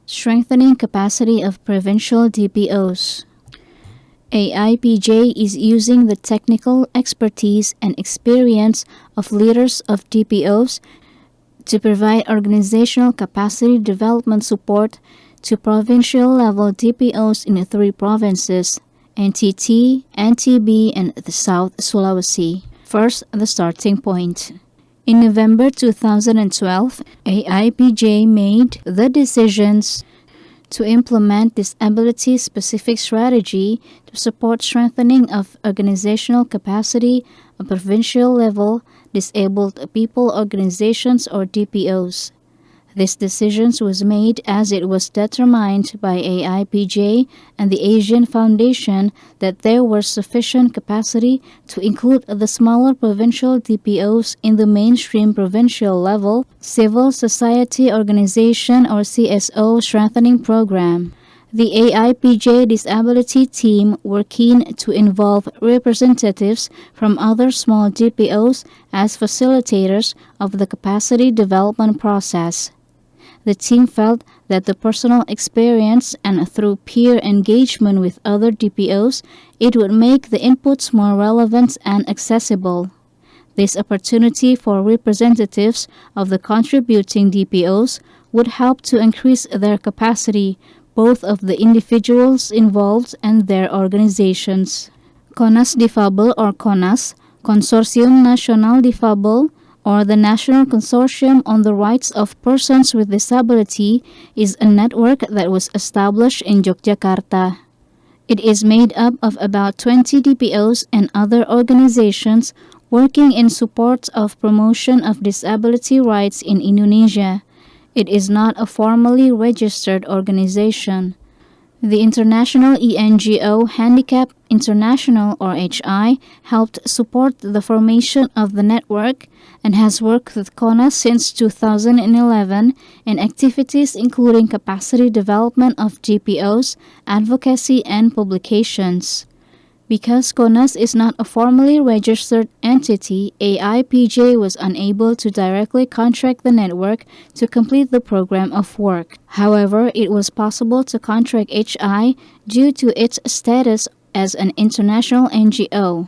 Strengthening capacity of provincial DPOs. AIPJ is using the technical expertise and experience of leaders of DPOs to provide organizational capacity development support to provincial-level DPOs in 3 provinces, NTT, NTB, and the South Sulawesi. First, the starting point. In November 2012, AIPJ made the decisions to implement disability-specific strategy to support strengthening of organizational capacity at provincial level disabled people organizations or DPOs. This decision was made as it was determined by AIPJ and the Asian Foundation that there was sufficient capacity to include the smaller provincial DPOs in the mainstream provincial level civil society organization or CSO strengthening program. The AIPJ disability team were keen to involve representatives from other small DPOs as facilitators of the capacity development process. The team felt that the personal experience and through peer engagement with other DPOs, it would make the inputs more relevant and accessible. This opportunity for representatives of the contributing DPOs would help to increase their capacity, both of the individuals involved and their organizations. CONAS Difabel or CONAS, Consortium Nasional Difabel, or the National Consortium on the Rights of Persons with Disability, is a network that was established in Yogyakarta. It is made up of about 20 DPOs and other organizations working in support of promotion of disability rights in Indonesia. It is not a formally registered organization. The international ENGO Handicap International or HI helped support the formation of the network and has worked with CONAS since 2011 in activities including capacity development of DPOs, advocacy, and publications. Because CONAS is not a formally registered entity, AIPJ was unable to directly contract the network to complete the program of work. However, it was possible to contract HI due to its status as an international NGO.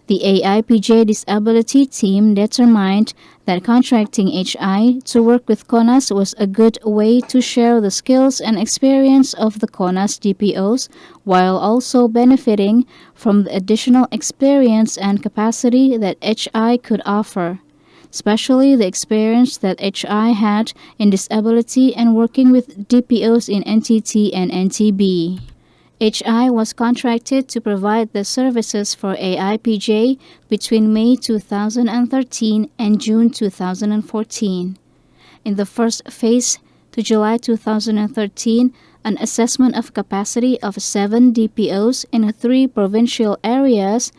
The AIPJ disability team determined that contracting HI to work with CONAS was a good way to share the skills and experience of the CONAS DPOs while also benefiting from the additional experience and capacity that HI could offer, especially the experience that HI had in disability and working with DPOs in NTT and NTB. HI was contracted to provide the services for AIPJ between May 2013 and June 2014. In the first phase to July 2013, an assessment of capacity of 7 DPOs in 3 provincial areas,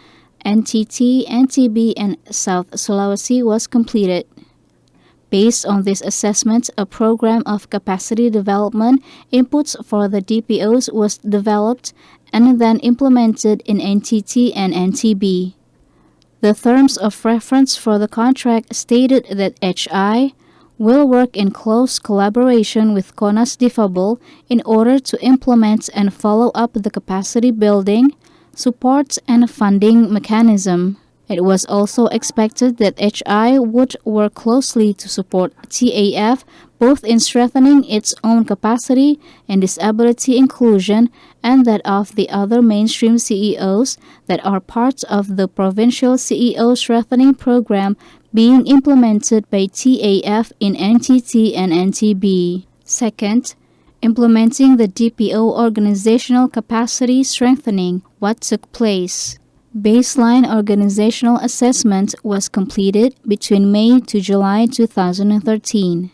NTT, NTB, and South Sulawesi was completed. Based on this assessment, a program of capacity development inputs for the DPOs was developed and then implemented in NTT and NTB. The terms of reference for the contract stated that HI will work in close collaboration with CONAS Difabel in order to implement and follow up the capacity building, support, and funding mechanism. It was also expected that HI would work closely to support TAF both in strengthening its own capacity and disability inclusion and that of the other mainstream CEOs that are parts of the provincial CEO strengthening program being implemented by TAF in NTT and NTB. Second, implementing the DPO organizational capacity strengthening. What took place? Baseline organizational assessment was completed between May to July 2013.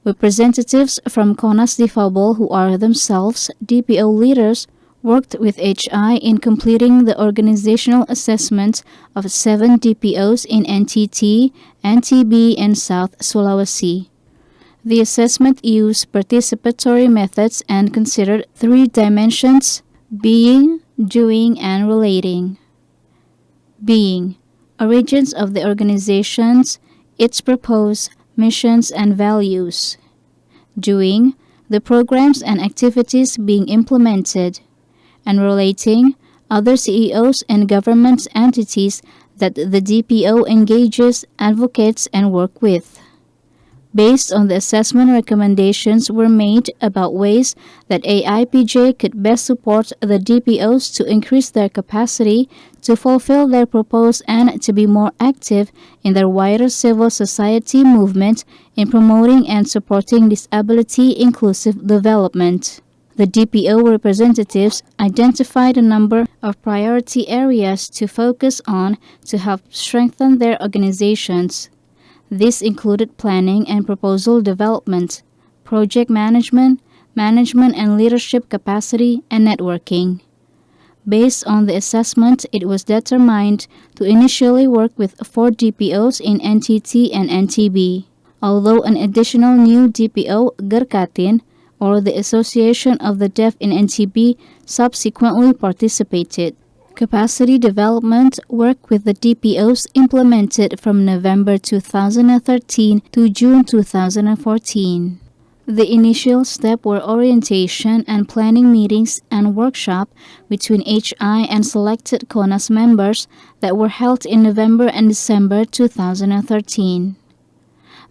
Representatives from CONAS Difabel, who are themselves DPO leaders, worked with HI in completing the organizational assessment of 7 DPOs in NTT, NTB, and South Sulawesi. The assessment used participatory methods and considered 3 dimensions: being, doing, and relating. Being, origins of the organizations, its purpose, missions, and values. Doing, the programs and activities being implemented, and relating other CEOs and government entities that the DPO engages, advocates, and work with. Based on the assessment, recommendations were made about ways that AIPJ could best support the DPOs to increase their capacity to fulfill their purpose and to be more active in their wider civil society movement in promoting and supporting disability-inclusive development. The DPO representatives identified a number of priority areas to focus on to help strengthen their organizations. This included planning and proposal development, project management, management and leadership capacity, and networking. Based on the assessment, it was determined to initially work with 4 DPOs in NTT and NTB, although an additional new DPO, Gerkatin, or the Association of the Deaf in NTB, subsequently participated. Capacity development work with the DPOs implemented from November 2013 to June 2014. The initial step were orientation and planning meetings and workshop between HI and selected CONAS members that were held in November and December 2013.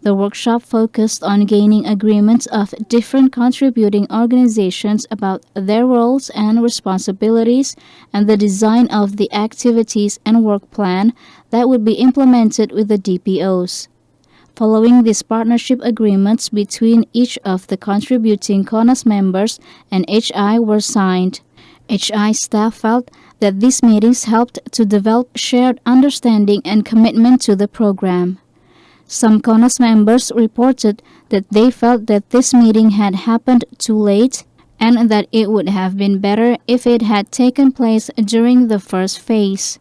The workshop focused on gaining agreements of different contributing organizations about their roles and responsibilities and the design of the activities and work plan that would be implemented with the DPOs. Following these partnership agreements between each of the contributing CONAS members and HI were signed, HI staff felt that these meetings helped to develop shared understanding and commitment to the program. Some CONAS members reported that they felt that this meeting had happened too late and that it would have been better if it had taken place during the first phase.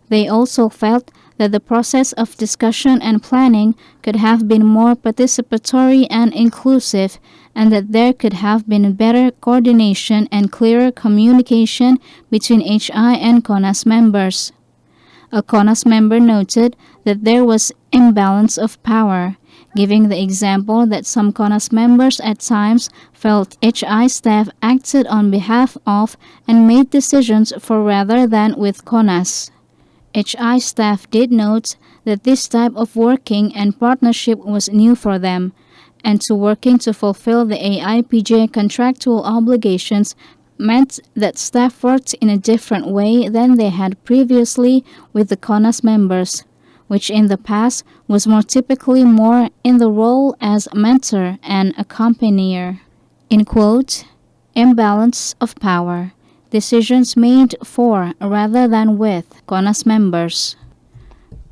They also felt that the process of discussion and planning could have been more participatory and inclusive, and that there could have been better coordination and clearer communication between HI and CONAS members. A CONAS member noted that there was imbalance of power, giving the example that some CONAS members at times felt HI staff acted on behalf of and made decisions for rather than with CONAS. HI staff did note that this type of working and partnership was new for them, and to working to fulfill the AIPJ contractual obligations meant that staff worked in a different way than they had previously with the CONAS members, which in the past was more in the role as mentor and accompanier. In quote, imbalance of power, decisions made for rather than with CONAS members.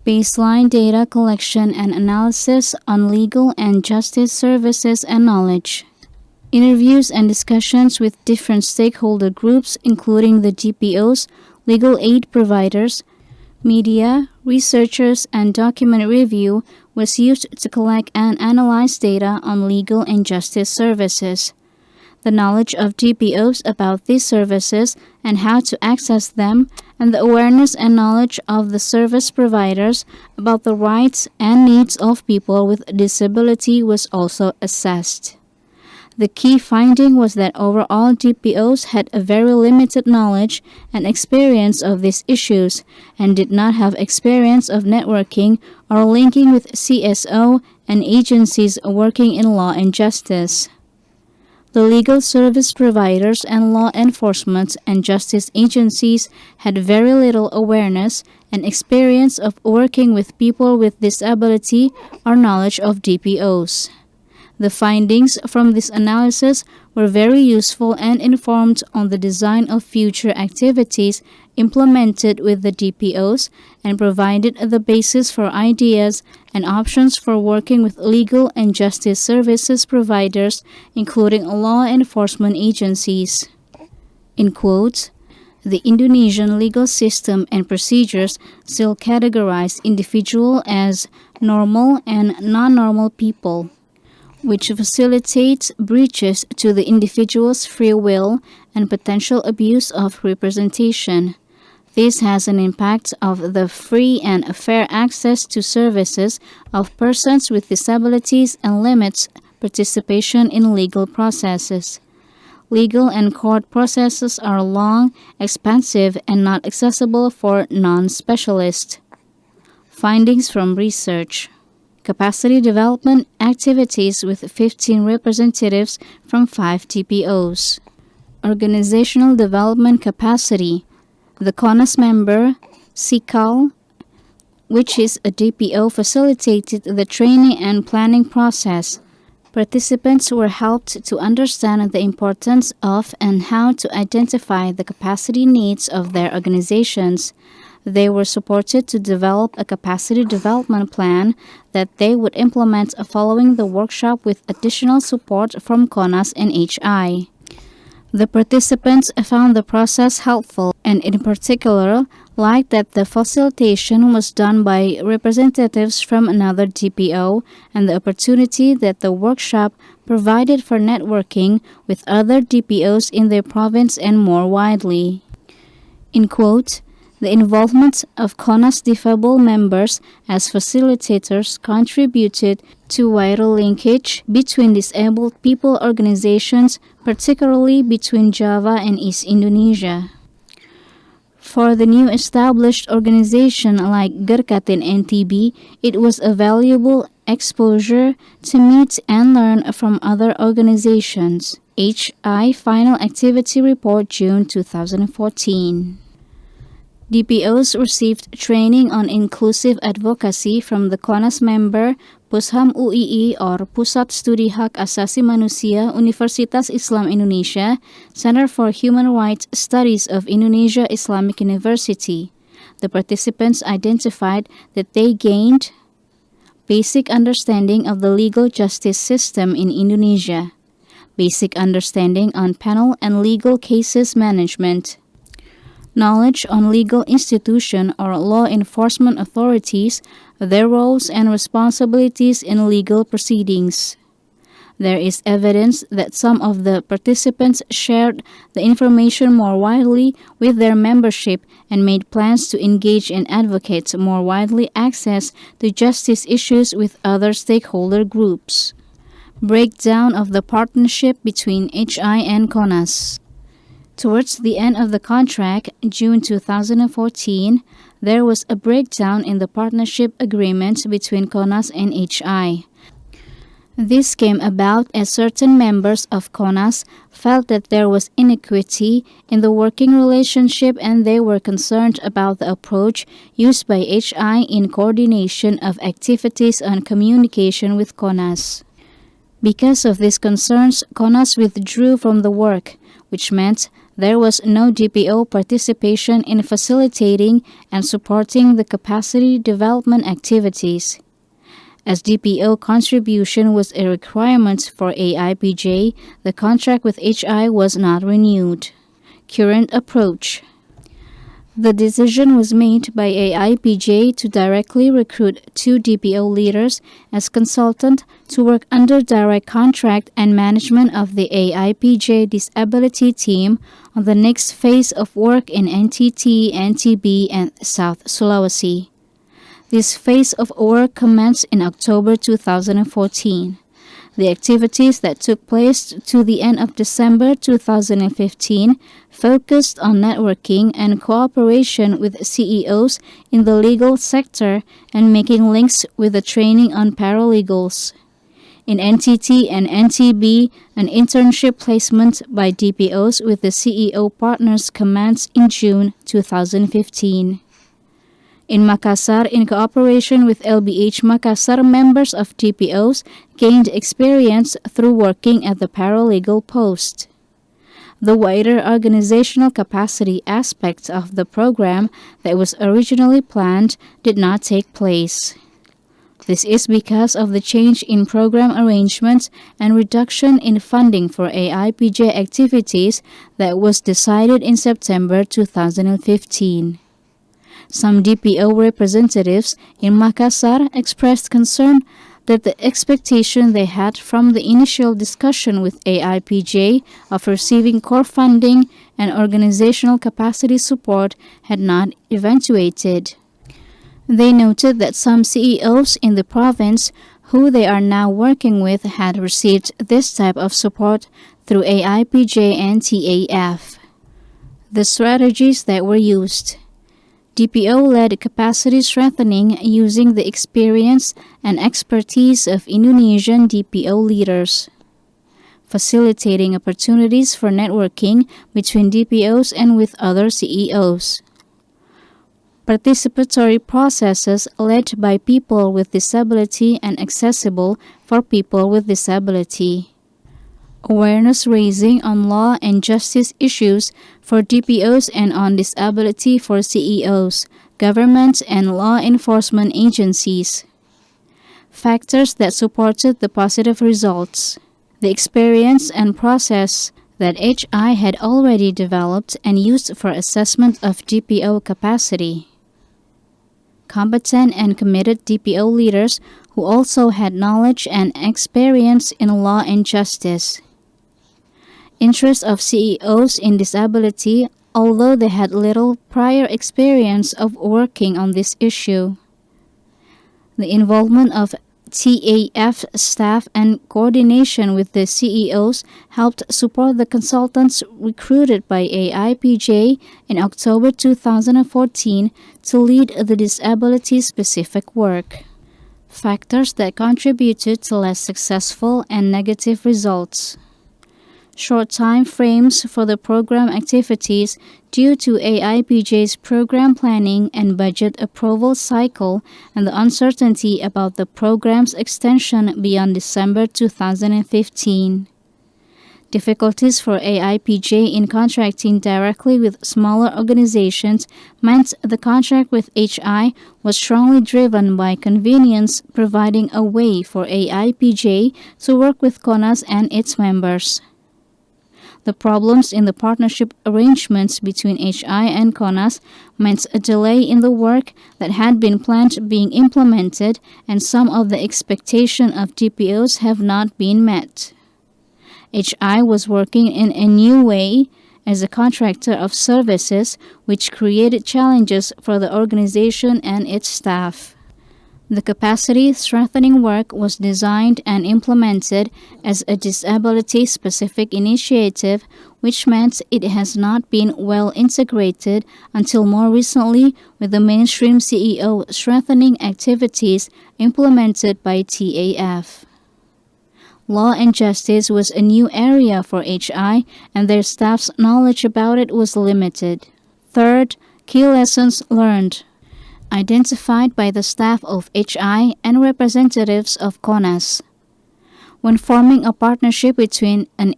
Baseline data collection and analysis on legal and justice services and knowledge. Interviews and discussions with different stakeholder groups, including the DPOs, legal aid providers, media, researchers, and document review, was used to collect and analyze data on legal and justice services. The knowledge of DPOs about these services and how to access them, and the awareness and knowledge of the service providers about the rights and needs of people with disability was also assessed. The key finding was that overall DPOs had a very limited knowledge and experience of these issues and did not have experience of networking or linking with CSO and agencies working in law and justice. The legal service providers and law enforcement and justice agencies had very little awareness and experience of working with people with disability or knowledge of DPOs. The findings from this analysis were very useful and informed on the design of future activities implemented with the DPOs and provided the basis for ideas and options for working with legal and justice services providers, including law enforcement agencies. In quotes, the Indonesian legal system and procedures still categorize individuals as normal and non-normal people, which facilitates breaches to the individual's free will and potential abuse of representation. This has an impact of the free and fair access to services of persons with disabilities and limits participation in legal processes. Legal and court processes are long, expensive, and not accessible for non-specialists. Findings from research. Capacity development activities with 15 representatives from 5 DPOs. Organizational development capacity. The CONAS member, SICAL, which is a DPO, facilitated the training and planning process. Participants were helped to understand the importance of and how to identify the capacity needs of their organizations. They were supported to develop a capacity development plan that they would implement following the workshop with additional support from CONAS and HI. The participants found the process helpful and in particular liked that the facilitation was done by representatives from another DPO and the opportunity that the workshop provided for networking with other DPOs in their province and more widely. In quote, the involvement of CONAS DFABL members as facilitators contributed to vital linkage between disabled people organizations, particularly between Java and East Indonesia. For the new established organization like Gerkatin NTB, it was a valuable exposure to meet and learn from other organizations. HI Final Activity Report, June 2014. DPOs received training on inclusive advocacy from the CONAS member Pusham UII or Pusat Studi Hak Asasi Manusia Universitas Islam Indonesia, Center for Human Rights Studies of Indonesia Islamic University. The participants identified that they gained basic understanding of the legal justice system in Indonesia, basic understanding on penal and legal cases management, knowledge on legal institution or law enforcement authorities, their roles and responsibilities in legal proceedings. There is evidence that some of the participants shared the information more widely with their membership and made plans to engage and advocate more widely access to justice issues with other stakeholder groups. Breakdown of the partnership between HI and CONAS. Towards the end of the contract, June 2014, there was a breakdown in the partnership agreement between CONAS and HI. This came about as certain members of CONAS felt that there was inequity in the working relationship and they were concerned about the approach used by HI in coordination of activities on communication with CONAS. Because of these concerns, CONAS withdrew from the work, which meant there was no DPO participation in facilitating and supporting the capacity development activities. As DPO contribution was a requirement for AIPJ, the contract with HI was not renewed. Current approach. The decision was made by AIPJ to directly recruit 2 DPO leaders as consultant to work under direct contract and management of the AIPJ disability team on the next phase of work in NTT, NTB, and South Sulawesi. This phase of work commenced in October 2014. The activities that took place to the end of December 2015 focused on networking and cooperation with CEOs in the legal sector and making links with the training on paralegals. In NTT and NTB, an internship placement by DPOs with the CEO partners commenced in June 2015. In Makassar, in cooperation with LBH Makassar, members of DPOs gained experience through working at the paralegal post. The wider organizational capacity aspect of the program that was originally planned did not take place. This is because of the change in program arrangements and reduction in funding for AIPJ activities that was decided in September 2015. Some DPO representatives in Makassar expressed concern that the expectation they had from the initial discussion with AIPJ of receiving core funding and organizational capacity support had not eventuated. They noted that some CEOs in the province who they are now working with had received this type of support through AIPJ and TAF. The strategies that were used: DPO-led capacity strengthening using the experience and expertise of Indonesian DPO leaders, facilitating opportunities for networking between DPOs and with other CEOs. Participatory processes led by people with disability and accessible for people with disability. Awareness raising on law and justice issues for DPOs and on disability for CEOs, government and law enforcement agencies. Factors that supported the positive results: the experience and process that HI had already developed and used for assessment of DPO capacity. Competent and committed DPO leaders who also had knowledge and experience in law and justice. Interest of CEOs in disability, although they had little prior experience of working on this issue. The involvement of TAF staff and coordination with the CEOs helped support the consultants recruited by AIPJ in October 2014 to lead the disability-specific work. Factors that contributed to less successful and negative results: short time frames for the program activities due to AIPJ's program planning and budget approval cycle and the uncertainty about the program's extension beyond December 2015. Difficulties for AIPJ in contracting directly with smaller organizations meant the contract with HI was strongly driven by convenience, providing a way for AIPJ to work with CONAS and its members. The problems in the partnership arrangements between HI and CONAS meant a delay in the work that had been planned being implemented, and some of the expectations of DPOs have not been met. HI was working in a new way as a contractor of services, which created challenges for the organization and its staff. The capacity strengthening work was designed and implemented as a disability-specific initiative, which meant it has not been well integrated until more recently with the mainstream CEO strengthening activities implemented by TAF. Law and justice was a new area for HI, and their staff's knowledge about it was limited. Third, key lessons learned. Identified by the staff of HI and representatives of CONAS. When forming a partnership between an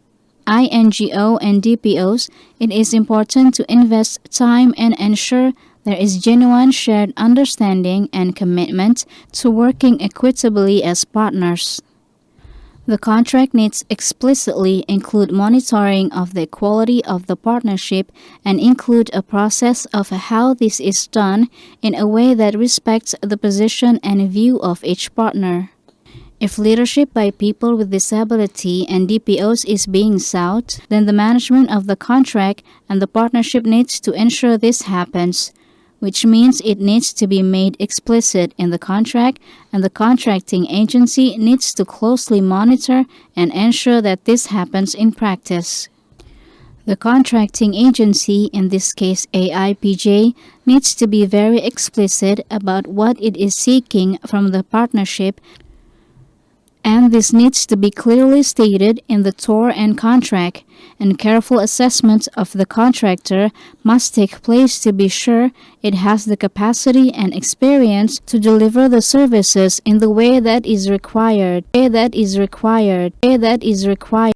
INGO and DPOs, it is important to invest time and ensure there is genuine shared understanding and commitment to working equitably as partners. The contract needs explicitly include monitoring of the quality of the partnership and include a process of how this is done in a way that respects the position and view of each partner. If leadership by people with disability and DPOs is being sought, then the management of the contract and the partnership needs to ensure this happens, which means it needs to be made explicit in the contract, and the contracting agency needs to closely monitor and ensure that this happens in practice. The contracting agency, in this case AIPJ, needs to be very explicit about what it is seeking from the partnership, and this needs to be clearly stated in the TOR and contract, and careful assessment of the contractor must take place to be sure it has the capacity and experience to deliver the services in the way that is required.